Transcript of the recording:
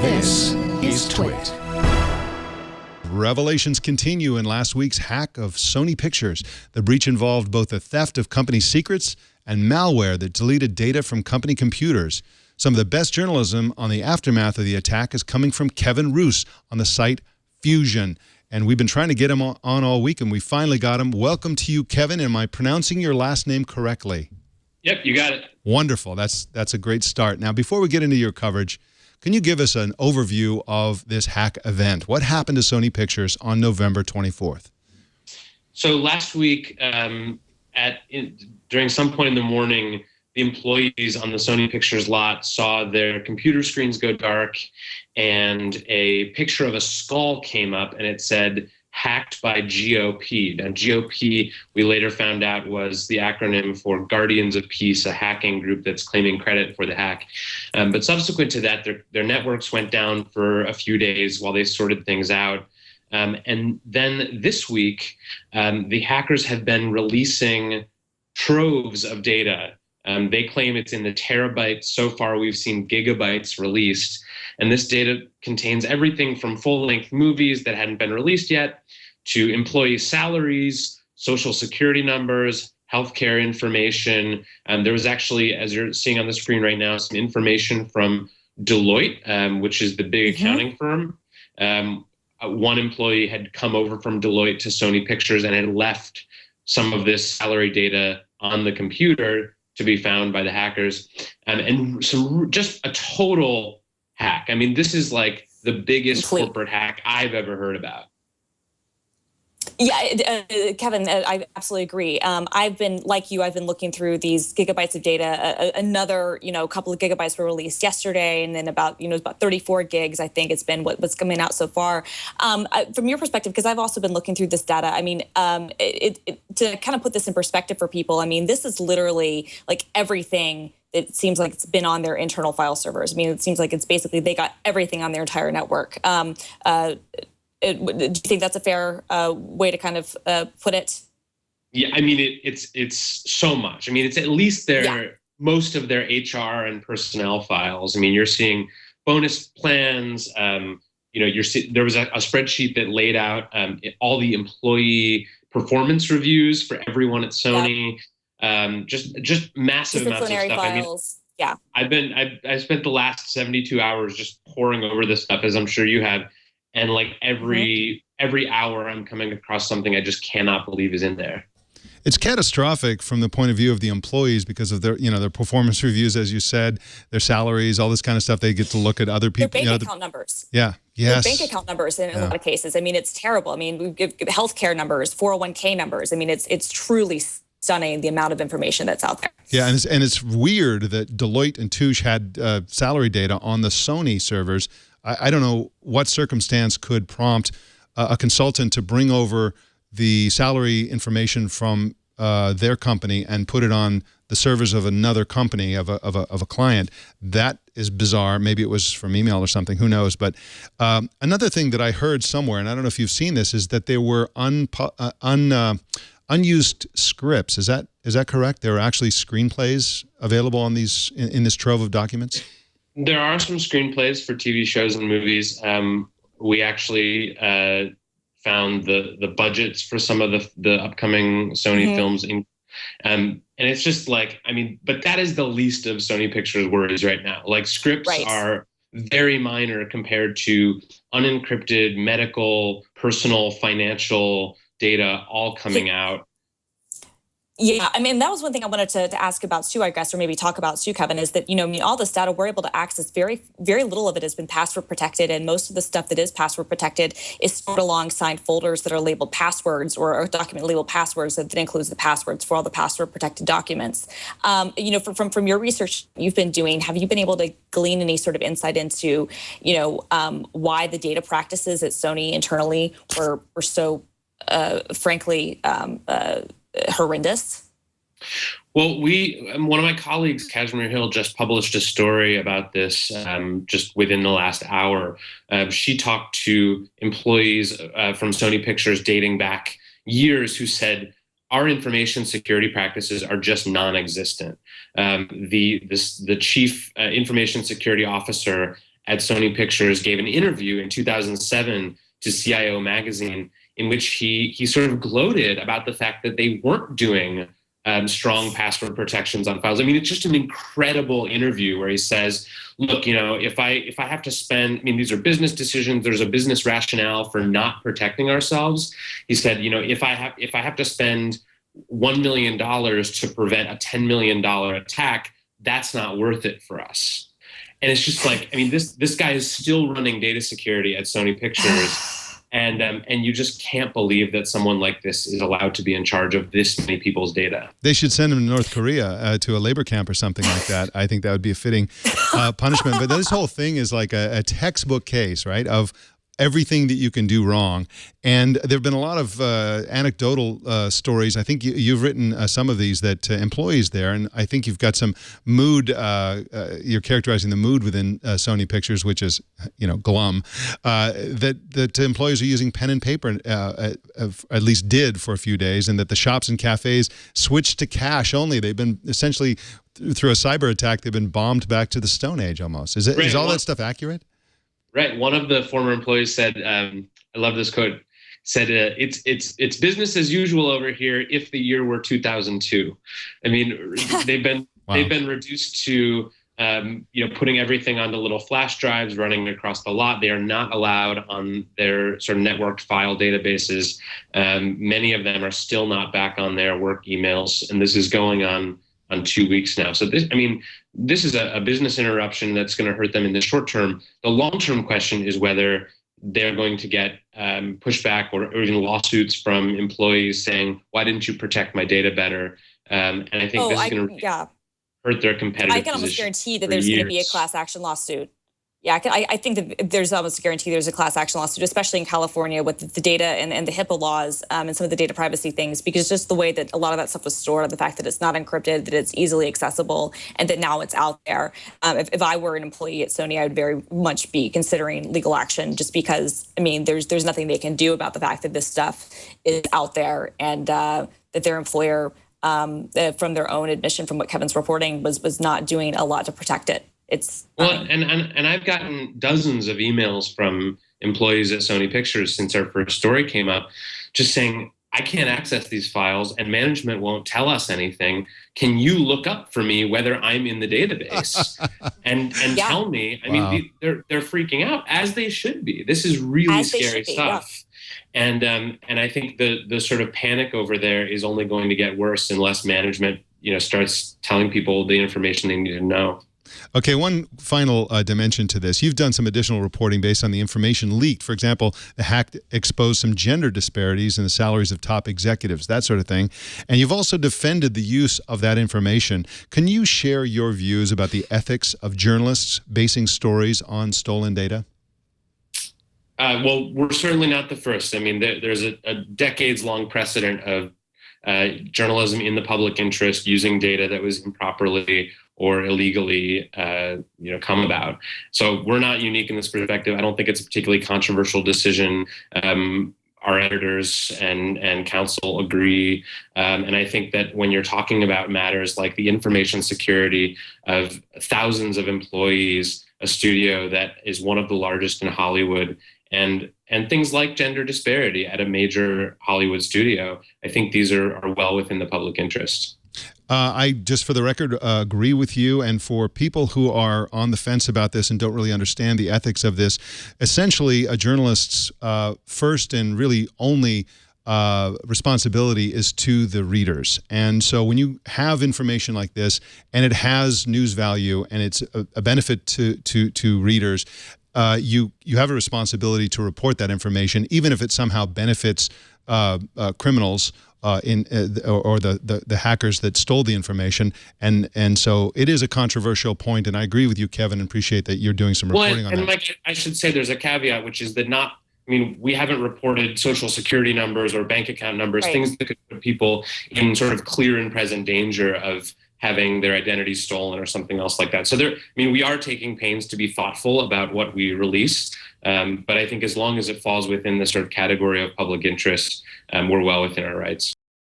This is TWiT. Revelations continue in last week's hack of Sony Pictures. The breach involved both the theft of company secrets and malware that deleted data from company computers. Some of the best journalism on the aftermath of the attack is coming from Kevin Roose on the site Fusion. And we've been trying to get him on all week, and we finally got him. Welcome to you, Kevin. Am I pronouncing your last name correctly? Yep, you got it. Wonderful. That's a great start. Now, before we get into your coverage, can you give us an overview of this hack event? What happened to Sony Pictures on November 24th? So last week, during some point in the morning, the employees on the Sony Pictures lot saw their computer screens go dark, and a picture of a skull came up, and it said, hacked by GOP. Now, GOP, we later found out, was the acronym for Guardians of Peace, a hacking group that's claiming credit for the hack. But subsequent to that, their networks went down for a few days while they sorted things out. And then this week, the hackers have been releasing troves of data. They claim it's in the terabytes. So far, we've seen gigabytes released. And this data contains everything from full-length movies that hadn't been released yet to employee salaries, social security numbers, healthcare information. There was actually, as you're seeing on the screen right now, some information from Deloitte, which is the big accounting firm. One employee had come over from Deloitte to Sony Pictures and had left some of this salary data on the computer to be found by the hackers, and just a total hack. I mean, this is like the biggest corporate hack I've ever heard about. Yeah, Kevin, I absolutely agree. I've been, like you, I've been looking through these gigabytes of data. Another, couple of gigabytes were released yesterday, and then about 34 gigs, I think it's been what's coming out so far. From your perspective, because I've also been looking through this data, I mean, to kind of put this in perspective for people, I mean, this is literally like everything. It seems like it's been on their internal file servers. I mean, it seems like it's basically they got everything on their entire network. Do you think that's a fair way to kind of put it? Yeah, I me't it's so much. I mean, it's at least most of their HR and personnel files. I mean, you're seeing bonus plans. There was a spreadsheet that laid out all the employee performance reviews for everyone at Sony. Just massive amounts of stuff. Files. I mean, I've spent the last 72 hours just poring over this stuff, as I'm sure you have. And like every hour I'm coming across something I just cannot believe is in there. It's catastrophic from the point of view of the employees because of their, their performance reviews, as you said, their salaries, all this kind of stuff. They get to look at other people. Their bank account numbers. Yeah. Yes. Their bank account numbers in a lot of cases. I mean, it's terrible. I mean, we give healthcare numbers, 401k numbers. I mean, it's truly stunning the amount of information that's out there. Yeah, and it's weird that Deloitte and Touche had salary data on the Sony servers. I don't know what circumstance could prompt a consultant to bring over the salary information from their company and put it on the servers of another company, of a client. That is bizarre. Maybe it was from email or something. Who knows? But another thing that I heard somewhere, and I don't know if you've seen this, is that there were unused scripts. Is that correct? There are actually screenplays available on these in this trove of documents? There are some screenplays for TV shows and movies. We actually found the budgets for some of the upcoming Sony films. And it's just like, I mean, but that is the least of Sony Pictures' worries right now. Like scripts are very minor compared to unencrypted medical, personal, financial data all coming out. Yeah, I mean, that was one thing I wanted to ask about too, I guess, or maybe talk about too, Kevin, is that, all this data we're able to access, very, very little of it has been password protected. And most of the stuff that is password protected is stored alongside folders that are labeled passwords or a document labeled passwords that includes the passwords for all the password protected documents. From your research you've been doing, have you been able to glean any sort of insight into, why the data practices at Sony internally were so, frankly, horrendous? Well, one of my colleagues, Kashmir Hill, just published a story about this just within the last hour. She talked to employees from Sony Pictures dating back years who said, our information security practices are just non-existent. The chief information security officer at Sony Pictures gave an interview in 2007 to CIO magazine, in which he sort of gloated about the fact that they weren't doing strong password protections on files. I mean, it's just an incredible interview where he says, look, if I have to spend, I mean, these are business decisions. There's a business rationale for not protecting ourselves. He said, if I have to spend $1 million to prevent a $10 million attack, that's not worth it for us. And it's just like, I mean, this guy is still running data security at Sony Pictures. And you just can't believe that someone like this is allowed to be in charge of this many people's data. They should send him to North Korea to a labor camp or something like that. I think that would be a fitting punishment. But this whole thing is like a textbook case, right, of everything that you can do wrong. And there have been a lot of anecdotal stories. I think you've written some of these that employees there, and I think you've got some mood, you're characterizing the mood within Sony Pictures, which is, glum, that employees are using pen and paper, at least did for a few days, and that the shops and cafes switched to cash only. They've been essentially, through a cyber attack, they've been bombed back to the Stone Age almost. Is all that stuff accurate? Right. One of the former employees said, I love this quote, said, it's business as usual over here if the year were 2002. I mean, they've been reduced to, putting everything onto little flash drives, running across the lot. They are not allowed on their sort of networked file databases. Many of them are still not back on their work emails. And this is going on 2 weeks now. So this is a business interruption that's going to hurt them in the short term. The long-term question is whether they're going to get pushback or even lawsuits from employees saying, why didn't you protect my data better? And I think this is going to hurt their competitive position. I can almost guarantee that there's going to be a class action lawsuit. Yeah, I think that there's almost a guarantee there's a class action lawsuit, especially in California with the data and the HIPAA laws and some of the data privacy things, because just the way that a lot of that stuff was stored, the fact that it's not encrypted, that it's easily accessible, and that now it's out there. If I were an employee at Sony, I would very much be considering legal action, just because, I mean, there's nothing they can do about the fact that this stuff is out there, and that their employer, from their own admission, from what Kevin's reporting, was not doing a lot to protect it. And I've gotten dozens of emails from employees at Sony Pictures since our first story came up, just saying, I can't access these files and management won't tell us anything. Can you look up for me whether I'm in the database and tell me? I mean, they're freaking out, as they should be. This is really scary stuff. Yeah. And I think the sort of panic over there is only going to get worse unless management, starts telling people the information they need to know. Okay, one final dimension to this. You've done some additional reporting based on the information leaked. For example, the hack exposed some gender disparities in the salaries of top executives, that sort of thing. And you've also defended the use of that information. Can you share your views about the ethics of journalists basing stories on stolen data? Well, we're certainly not the first. I mean, there's a decades-long precedent of journalism in the public interest using data that was improperly or illegally, come about. So we're not unique in this perspective. I don't think it's a particularly controversial decision. Our editors and counsel agree. And I think that when you're talking about matters like the information security of thousands of employees, a studio that is one of the largest in Hollywood, and things like gender disparity at a major Hollywood studio, I think these are well within the public interest. I just, for the record, agree with you. And for people who are on the fence about this and don't really understand the ethics of this, essentially a journalist's first and really only responsibility is to the readers. And so when you have information like this and it has news value and it's a benefit to readers, you have a responsibility to report that information, even if it somehow benefits criminals or the hackers that stole the information. And so it is a controversial point, and I agree with you, Kevin, and appreciate that you're doing some reporting on that. Mike, I should say there's a caveat, which is that we haven't reported social security numbers or bank account numbers, things that could put people in sort of clear and present danger of having their identity stolen or something else like that. So we are taking pains to be thoughtful about what we release. But I think as long as it falls within the sort of category of public interest, we're well within our rights.